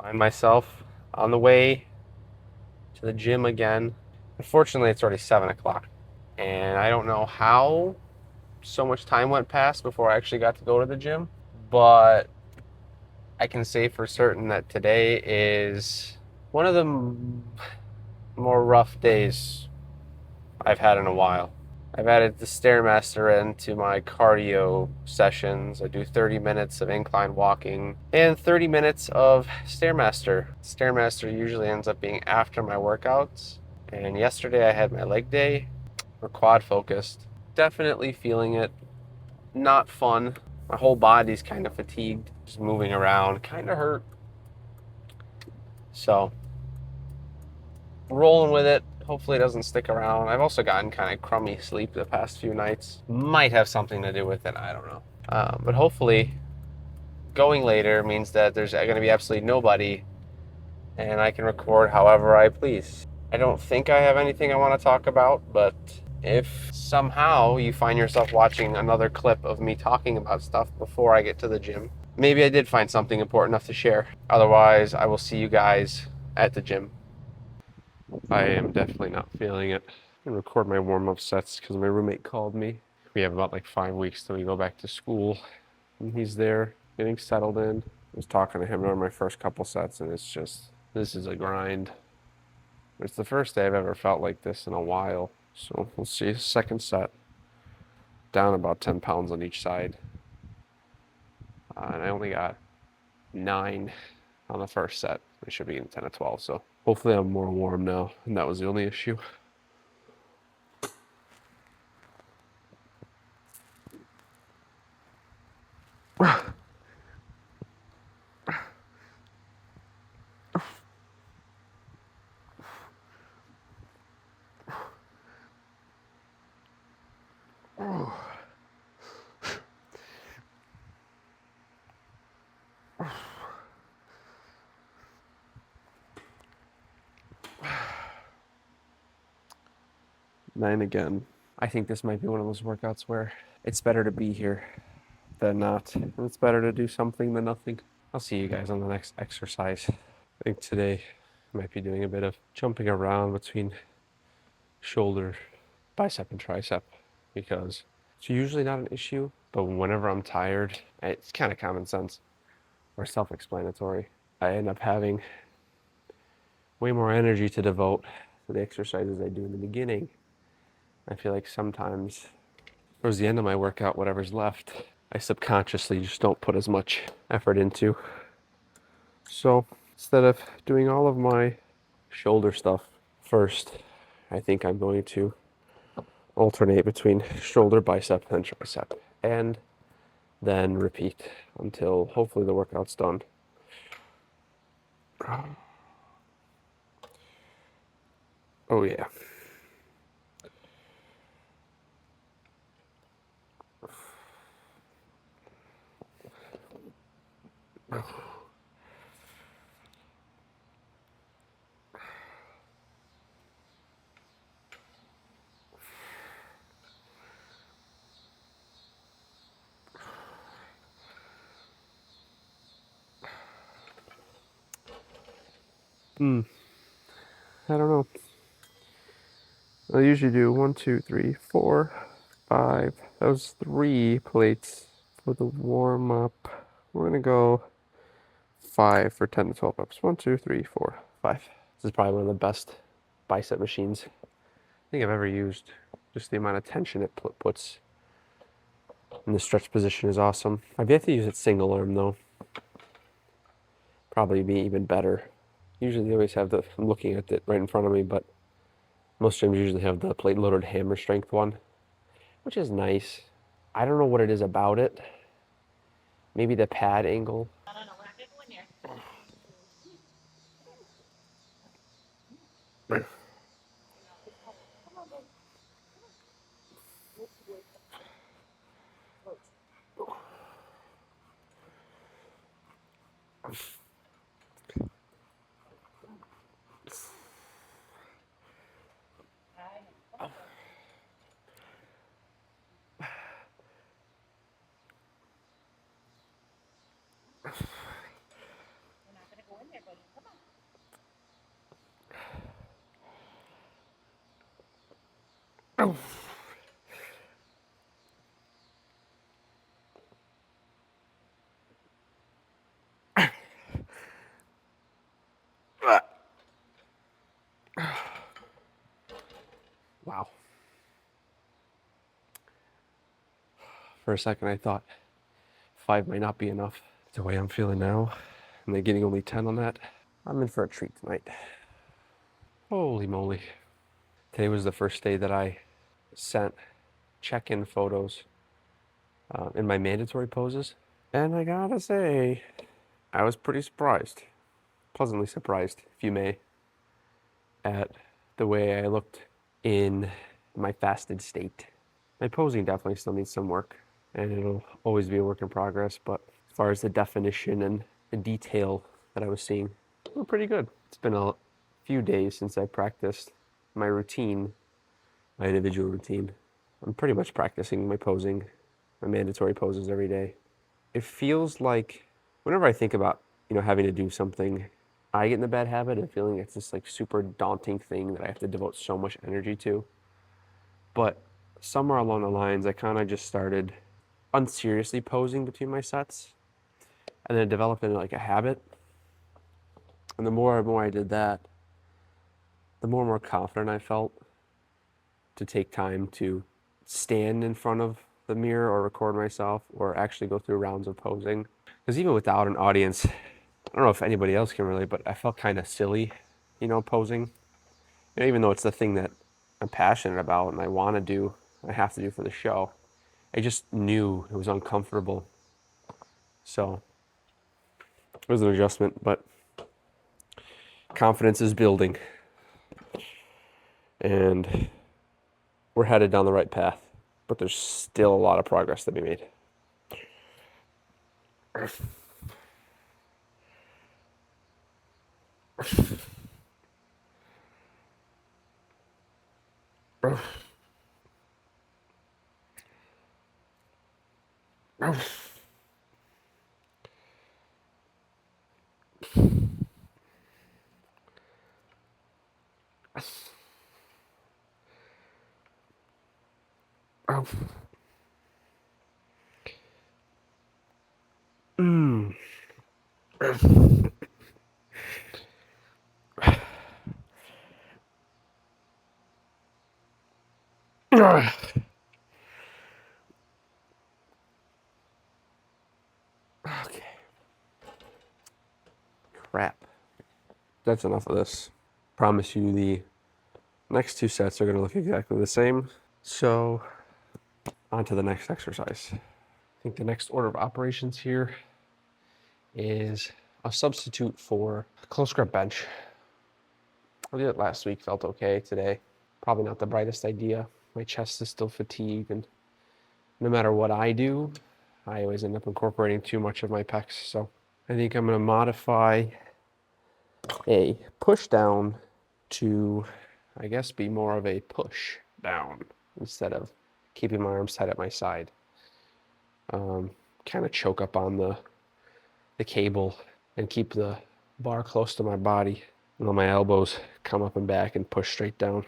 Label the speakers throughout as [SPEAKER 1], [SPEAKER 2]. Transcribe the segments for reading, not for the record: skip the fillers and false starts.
[SPEAKER 1] Find myself on the way to the gym again. Unfortunately, it's already 7 o'clock, and I don't know how so much time went past before I actually got to go to the gym, but I can say for certain that today is one of the more rough days I've had in a while. I've added the Stairmaster into my cardio sessions. I do 30 minutes of incline walking and 30 minutes of Stairmaster. Stairmaster usually ends up being after my workouts. And yesterday I had my leg day. We're quad focused. Definitely feeling it. Not fun. My whole body's kind of fatigued. Just moving around. Kind of hurt. So, rolling with it. Hopefully it doesn't stick around. I've also gotten kind of crummy sleep the past few nights. Might have something to do with it. I don't know. But hopefully going later means that there's going to be absolutely nobody and I can record however I please. I don't think I have anything I want to talk about, but if somehow you find yourself watching another clip of me talking about stuff before I get to the gym, maybe I did find something important enough to share. Otherwise, I will see you guys at the gym. I am definitely not feeling it. I record my warm-up sets because my roommate called me. We have about like 5 weeks till we go back to school, and he's there getting settled in. I was talking to him on my first couple sets, and it's just, this is a grind. It's the first day I've ever felt like this in a while. So we'll see. Second set, down about 10 pounds on each side. And I only got 9 on the first set. I should be in 10 to 12, so hopefully I'm more warm now. And that was the only issue. Nine again. I think this might be one of those workouts where it's better to be here than not. And it's better to do something than nothing. I'll see you guys on the next exercise. I think today I might be doing a bit of jumping around between shoulder, bicep, and tricep because it's usually not an issue, but whenever I'm tired, it's kind of common sense or self-explanatory. I end up having way more energy to devote to the exercises I do in the beginning. I feel like sometimes towards the end of my workout, whatever's left, I subconsciously just don't put as much effort into. So instead of doing all of my shoulder stuff first, I think I'm going to alternate between shoulder, bicep, and tricep, and then repeat until hopefully the workout's done. Oh yeah. I don't know. I usually do 1, 2, 3, 4, 5. That was 3 plates for the warm up. We're gonna go 5 for 10 to 12 reps. 1, 2, 3, 4, 5. This is probably one of the best bicep machines I think I've ever used. Just the amount of tension it puts in the stretch position is awesome. I've yet to use it single arm though. Probably be even better. Usually they always have I'm looking at it right in front of me, but most gyms usually have the plate loaded hammer strength one, which is nice. I don't know what it is about it. Maybe the pad angle. Wow. For a second, I thought 5 might not be enough. The way I'm feeling now, and then getting only 10 on that, I'm in for a treat tonight. Holy moly. Today was the first day that I sent check-in photos in my mandatory poses. And I gotta say, I was pretty surprised, pleasantly surprised, if you may, at the way I looked in my fasted state. My posing definitely still needs some work, and it'll always be a work in progress, but as far as the definition and the detail that I was seeing, we're pretty good. It's been a few days since I practiced my routine, my individual routine. I'm pretty much practicing my posing, my mandatory poses every day. It feels like whenever I think about, having to do something, I get in the bad habit of feeling it's this like super daunting thing that I have to devote so much energy to. But somewhere along the lines, I kind of just started unseriously posing between my sets, and then it developed into like a habit. And the more and more I did that, the more and more confident I felt to take time to stand in front of the mirror or record myself or actually go through rounds of posing. Because even without an audience, I don't know if anybody else can relate, but I felt kind of silly, posing. Even though it's the thing that I'm passionate about and I want to do, I have to do for the show. I just knew it was uncomfortable. So it was an adjustment, but confidence is building. And we're headed down the right path, but there's still a lot of progress to be made. Okay. Crap. That's enough of this. Promise you the next two sets are going to look exactly the same. So, on to the next exercise. I think the next order of operations here is a substitute for a close grip bench. I did it last week, felt okay. Today, probably not the brightest idea. My chest is still fatigued, and no matter what I do, I always end up incorporating too much of my pecs. So I think I'm going to modify a push down to, I guess, be more of a push down instead of keeping my arms tight at my side. Kind of choke up on the cable and keep the bar close to my body, and let my elbows come up and back and push straight down.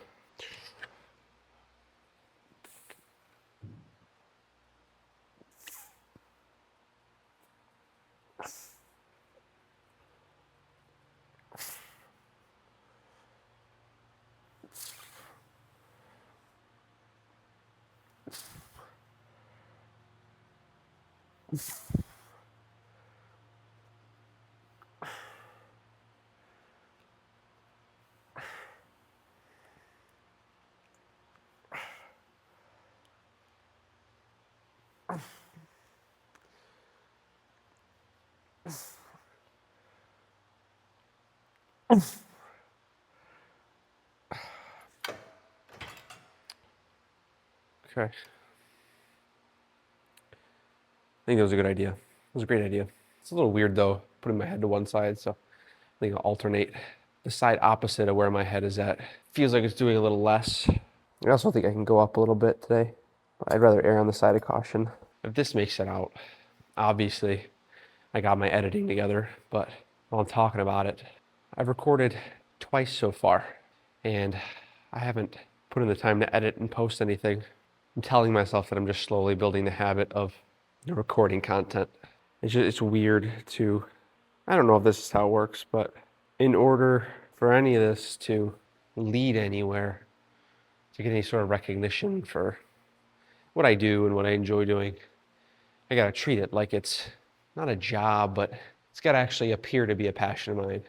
[SPEAKER 1] Okay. I think that was a good idea. It was a great idea. It's a little weird though, putting my head to one side, so I think I'll alternate the side opposite of where my head is at. Feels like it's doing a little less. I also think I can go up a little bit today, but I'd rather err on the side of caution. If this makes it out, obviously I got my editing together, but while I'm talking about it. I've recorded twice so far, and I haven't put in the time to edit and post anything. I'm telling myself that I'm just slowly building the habit of recording content. It's weird to, I don't know if this is how it works, but in order for any of this to lead anywhere, to get any sort of recognition for what I do and what I enjoy doing, I gotta treat it like it's not a job, but it's gotta actually appear to be a passion of mine.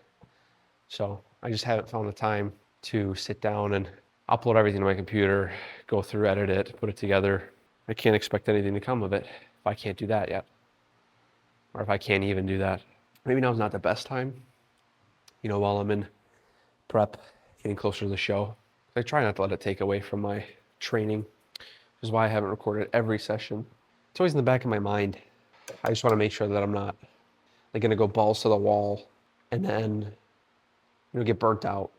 [SPEAKER 1] So I just haven't found the time to sit down and upload everything to my computer, go through, edit it, put it together. I can't expect anything to come of it if I can't do that yet. Or if I can't even do that. Maybe now's not the best time, while I'm in prep, getting closer to the show. I try not to let it take away from my training, which is why I haven't recorded every session. It's always in the back of my mind. I just want to make sure that I'm not gonna go balls to the wall and then get burnt out.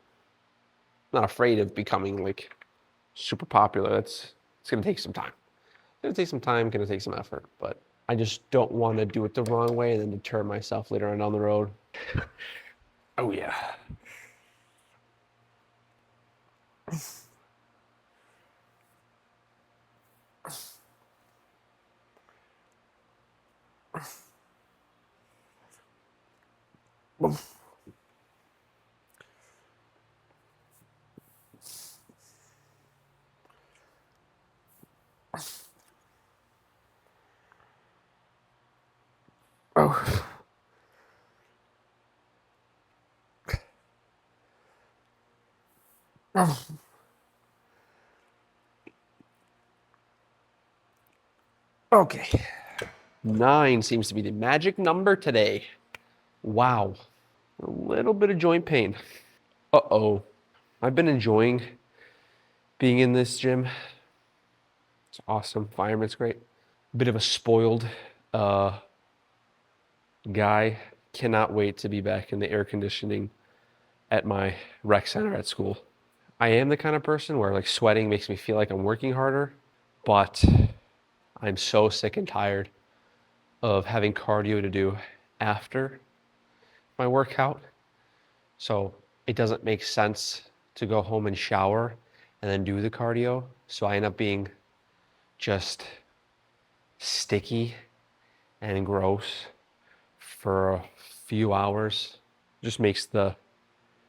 [SPEAKER 1] I'm not afraid of becoming super popular. It's gonna take some time. It's gonna take some time, gonna take some effort, but I just don't want to do it the wrong way and then deter myself later on down the road. Oh yeah. Oh. Oh. Okay. 9 seems to be the magic number today. Wow. A little bit of joint pain. Uh-oh. I've been enjoying being in this gym. It's awesome. Environment's great. Bit of a spoiled guy. Cannot wait to be back in the air conditioning at my rec center at school. I am the kind of person where sweating makes me feel like I'm working harder, but I'm so sick and tired of having cardio to do after my workout. So it doesn't make sense to go home and shower and then do the cardio. So I end up being just sticky and gross for a few hours. Just makes the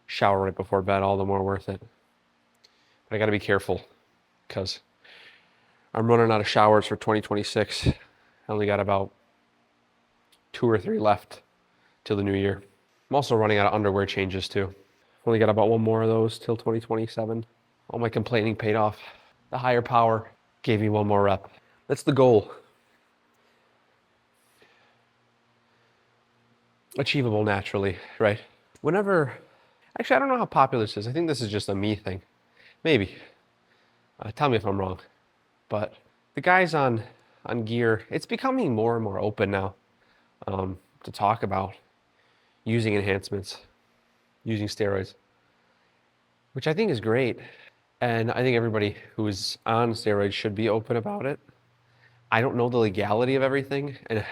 [SPEAKER 1] shower right before bed all the more worth it. But I gotta be careful because I'm running out of showers for 2026. I only got about 2 or 3 left till the new year. I'm also running out of underwear changes too. Only got about 1 more of those till 2027. All my complaining paid off. The higher power gave me 1 more rep. That's the goal. Achievable naturally, right? Actually, I don't know how popular this is. I think this is just a me thing. Maybe. Tell me if I'm wrong. But the guys on gear, it's becoming more and more open now to talk about using enhancements, using steroids, which I think is great. And I think everybody who is on steroids should be open about it. I don't know the legality of everything and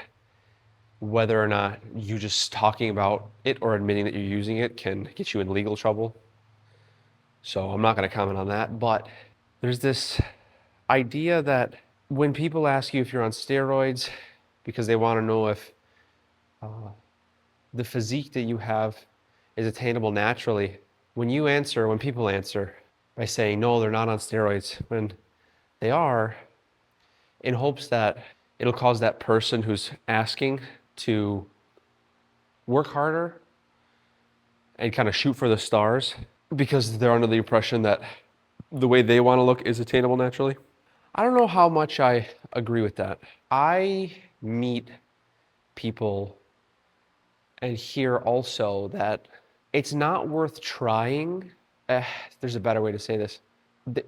[SPEAKER 1] whether or not you just talking about it or admitting that you're using it can get you in legal trouble. So I'm not going to comment on that, but there's this idea that when people ask you if you're on steroids because they want to know if the physique that you have is attainable naturally, when people answer by saying no, they're not on steroids, when they are, in hopes that it'll cause that person who's asking to work harder and kind of shoot for the stars because they're under the impression that the way they want to look is attainable naturally. I don't know how much I agree with that. I meet people and hear also that it's not worth trying. There's a better way to say this.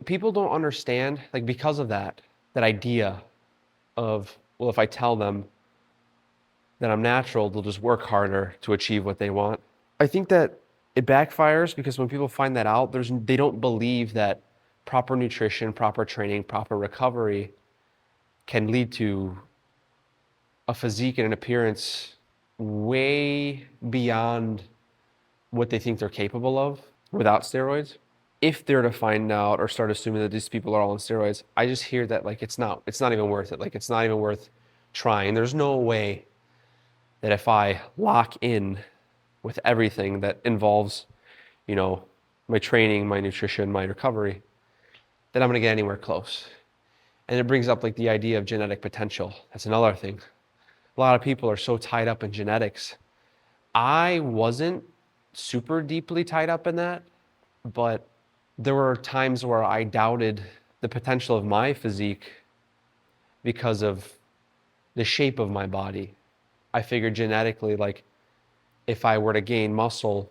[SPEAKER 1] People don't understand, because of that idea of, well, if I tell them that I'm natural, they'll just work harder to achieve what they want. I think that it backfires because when people find that out, they don't believe that proper nutrition, proper training, proper recovery can lead to a physique and an appearance way beyond what they think they're capable of without steroids. If they're to find out or start assuming that these people are all on steroids, I just hear that like it's not even worth it. Like it's not even worth trying. There's no way that if I lock in with everything that involves, you know, my training, my nutrition, my recovery, that I'm gonna get anywhere close. And it brings up like the idea of genetic potential. That's another thing. A lot of people are so tied up in genetics. I wasn't super deeply tied up in that, but there were times where I doubted the potential of my physique because of the shape of my body. I figured genetically, like if I were to gain muscle,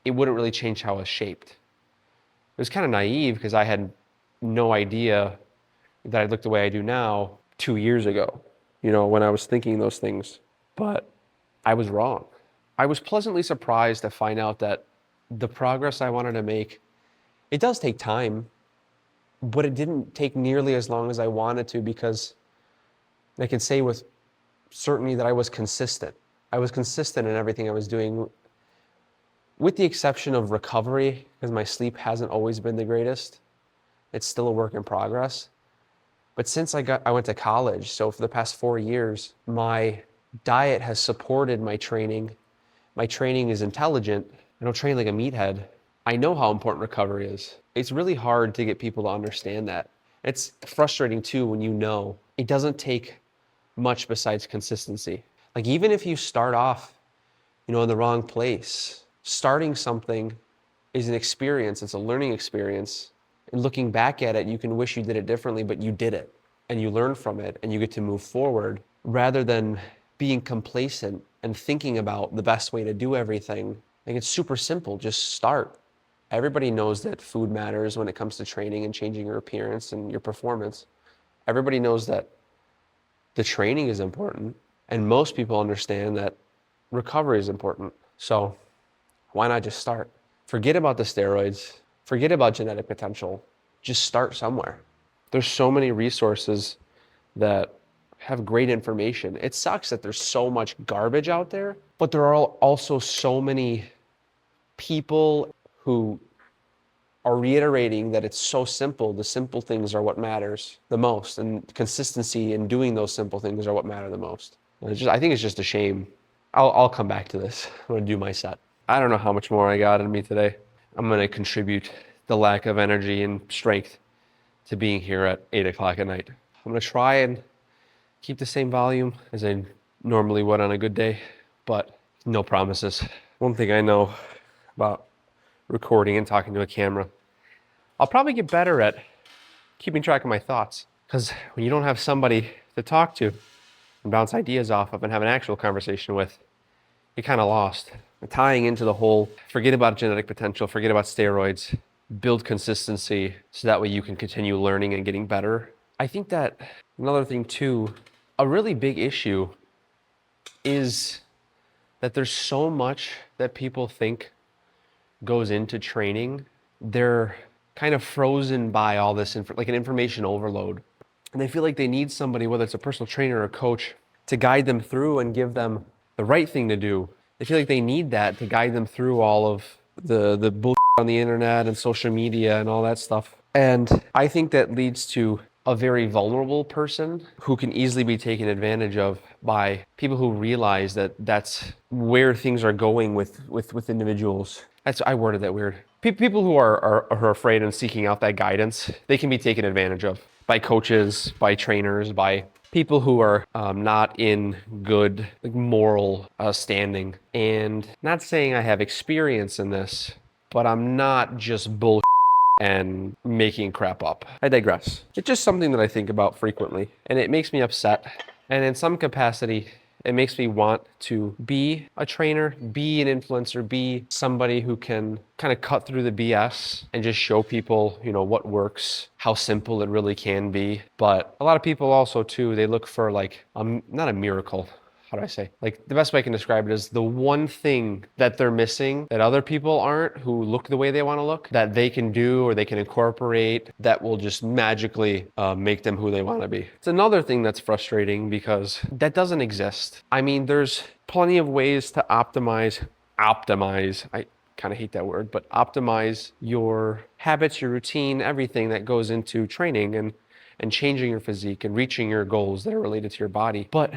[SPEAKER 1] it wouldn't really change how I was shaped. It was kind of naive because I had no idea that I looked the way I do now 2 years ago, you know, when I was thinking those things. But I was wrong. I was pleasantly surprised to find out that the progress I wanted to make, it does take time, but it didn't take nearly as long as I wanted to, because I can say with certainty that I was consistent. I was consistent in everything I was doing, with the exception of recovery, because my sleep hasn't always been the greatest. It's still a work in progress. But since I went to college, so for the past 4 years, my diet has supported my training. My training is intelligent. I don't train like a meathead. I know how important recovery is. It's really hard to get people to understand that. It's frustrating too when you know it doesn't take much besides consistency. Like even if you start off, you know, in the wrong place, starting something is an experience. It's a learning experience. And looking back at it, you can wish you did it differently, but you did it and you learn from it and you get to move forward, rather than being complacent and thinking about the best way to do everything. Like it's super simple, just start. Everybody knows that food matters when it comes to training and changing your appearance and your performance. Everybody knows that the training is important, and most people understand that recovery is important. So why not just start? Forget about the steroids, forget about genetic potential, just start somewhere. There's so many resources that have great information. It sucks that there's so much garbage out there, but there are also so many people who are reiterating that it's so simple. The simple things are what matters the most, and consistency in doing those simple things are what matter the most. I think it's just a shame. I'll come back to this. I'm gonna do my set. I don't know how much more I got in me today. I'm gonna contribute the lack of energy and strength to being here at 8 o'clock at night. I'm gonna try and keep the same volume as I normally would on a good day, but no promises. One thing I know about recording and talking to a camera, I'll probably get better at keeping track of my thoughts, because when you don't have somebody to talk to and bounce ideas off of and have an actual conversation with, you're kind of lost. Tying into the whole, forget about genetic potential, forget about steroids, build consistency so that way you can continue learning and getting better. I think that another thing too, a really big issue is that there's so much that people think goes into training. They're kind of frozen by all this, like an information overload. And they feel like they need somebody, whether it's a personal trainer or a coach, to guide them through and give them the right thing to do. They feel like they need that to guide them through all of the bullshit on the internet and social media and all that stuff. And I think that leads to a very vulnerable person who can easily be taken advantage of by people who realize that that's where things are going with individuals. I worded that weird. People who are afraid and seeking out that guidance, they can be taken advantage of by coaches, by trainers, by people who are not in good moral standing. And not saying I have experience in this, but I'm not just bull and making crap up. I digress. It's just something that I think about frequently, and it makes me upset. And in some capacity, it makes me want to be a trainer, be an influencer, be somebody who can kind of cut through the BS and just show people, you know, what works, how simple it really can be. But a lot of people also too, they look for like, not a miracle. How do I say? Like the best way I can describe it is the one thing that they're missing that other people aren't, who look the way they want to look, that they can do or they can incorporate, that will just magically make them who they want to be. It's another thing that's frustrating because that doesn't exist. I mean, there's plenty of ways to optimize, I kind of hate that word, but optimize your habits, your routine, everything that goes into training and changing your physique and reaching your goals that are related to your body. But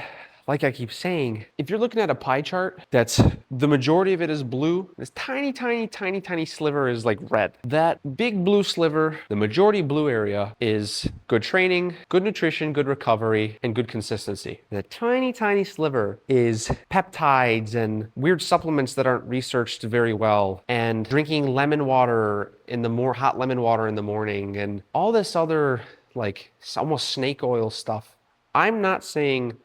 [SPEAKER 1] like I keep saying, if you're looking at a pie chart that's the majority of it is blue, this tiny, tiny, tiny, tiny sliver is like red. That big blue sliver, the majority blue area is good training, good nutrition, good recovery, and good consistency. The tiny, tiny sliver is peptides and weird supplements that aren't researched very well, and drinking lemon water in the hot lemon water in the morning, and all this other like almost snake oil stuff. I'm not saying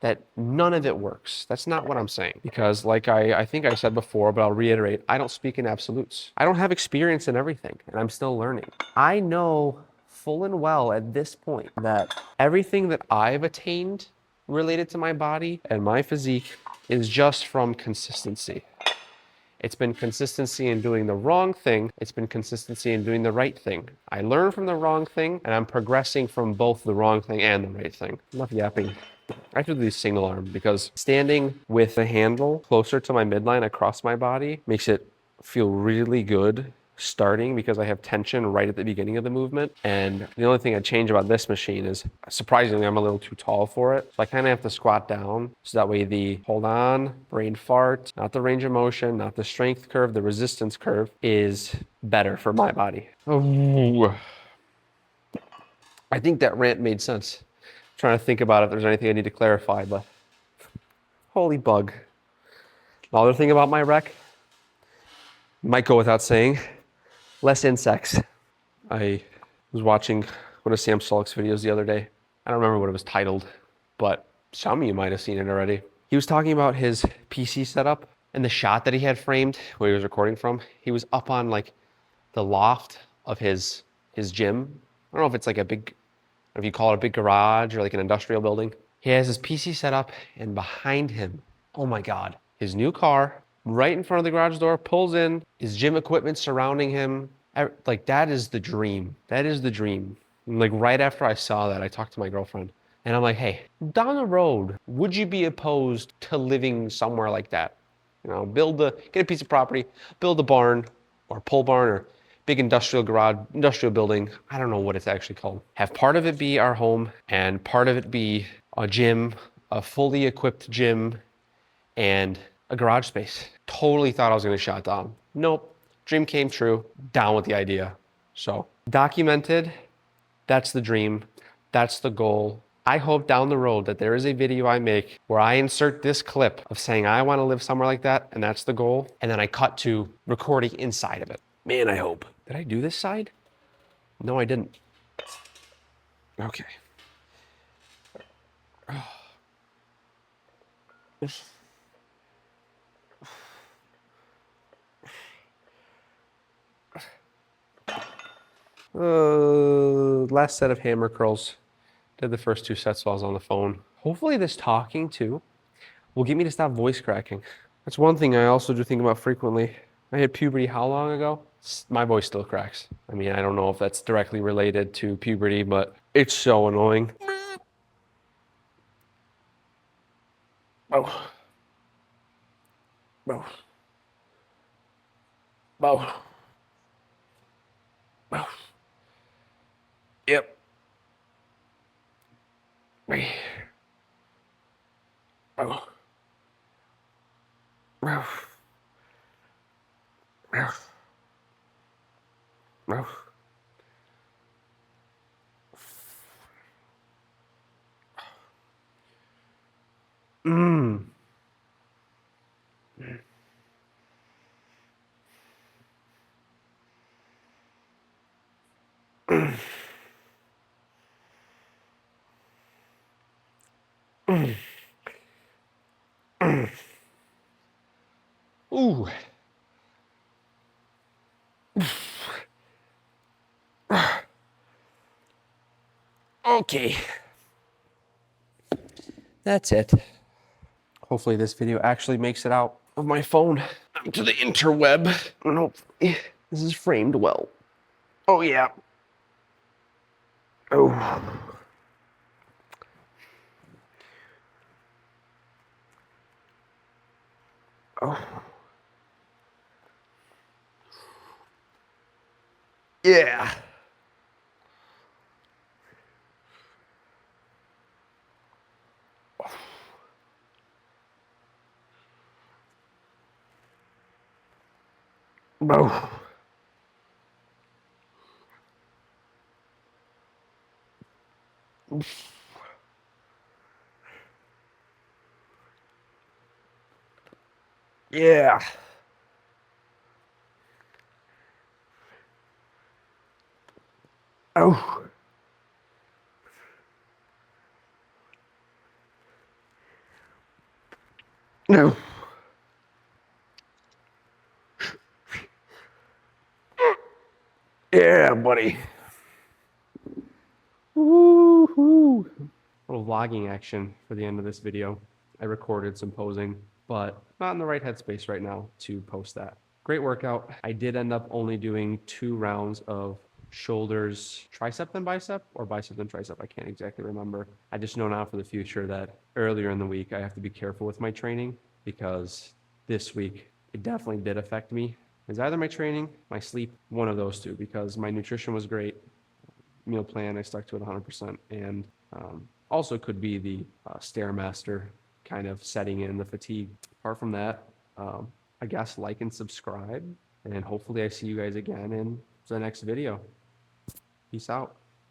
[SPEAKER 1] that none of it works. That's not what I'm saying. Because like I think I said before, but I'll reiterate, I don't speak in absolutes. I don't have experience in everything, and I'm still learning. I know full and well at this point that everything that I've attained related to my body and my physique is just from consistency. It's been consistency in doing the wrong thing. It's been consistency in doing the right thing. I learn from the wrong thing, and I'm progressing from both the wrong thing and the right thing. Enough yapping. I have to do the single arm because standing with the handle closer to my midline across my body makes it feel really good starting, because I have tension right at the beginning of the movement. And the only thing I'd change about this machine is, surprisingly, I'm a little too tall for it. So I kind of have to squat down. So that way the hold on, brain fart, not the range of motion, not the strength curve, the resistance curve is better for my body. Oh. I think that rant made sense. I'm trying to think about if there's anything I need to clarify, but holy bug. Another thing about my rec, might go without saying, less insects. I was watching one of Sam Sulek's videos the other day. I don't remember what it was titled, but some of you might have seen it already. He was talking about his PC setup and the shot that he had framed where he was recording from. He was up on like the loft of his gym. I don't know if it's like a big, if you call it a big garage or like an industrial building. He has his PC set up, and behind him, oh my God, his new car right in front of the garage door, pulls in, his gym equipment surrounding him. Like, that is the dream. That is the dream. And like right after I saw that, I talked to my girlfriend and I'm like, hey, down the road, would you be opposed to living somewhere like that? You know, get a piece of property, build a barn or pole barn or big industrial garage, industrial building. I don't know what it's actually called. Have part of it be our home and part of it be a gym, a fully equipped gym, and a garage space. Totally thought I was gonna shut down. Nope, dream came true, down with the idea. So documented, that's the dream, that's the goal. I hope down the road that there is a video I make where I insert this clip of saying I wanna live somewhere like that, and that's the goal, and then I cut to recording inside of it. Man, I hope. Did I do this side? No, I didn't. Okay. Last set of hammer curls. Did the first 2 sets while I was on the phone. Hopefully this talking too will get me to stop voice cracking. That's one thing I also do think about frequently. I hit puberty how long ago? My voice still cracks. I mean, I don't know if that's directly related to puberty, but it's so annoying. Oh. Oh. Oh. Oh. Yep. Oh. Oh. Oh. Mmm. Ooh. Okay. That's it. Hopefully this video actually makes it out of my phone to the interweb. And hopefully this is framed well. Oh yeah. Oh. Oh. Yeah. Oh. Yeah. Oh. No. Yeah, buddy. Woo-hoo. Little vlogging action for the end of this video. I recorded some posing, but not in the right headspace right now to post that. Great workout. I did end up only doing 2 rounds of shoulders, tricep and bicep, or bicep and tricep. I can't exactly remember. I just know now for the future that earlier in the week, I have to be careful with my training because this week it definitely did affect me. It's either my training, my sleep, one of those two, because my nutrition was great. Meal plan, I stuck to it 100%. And also could be the Stairmaster kind of setting in the fatigue. Apart from that, I guess like and subscribe. And hopefully I see you guys again in the next video. Peace out.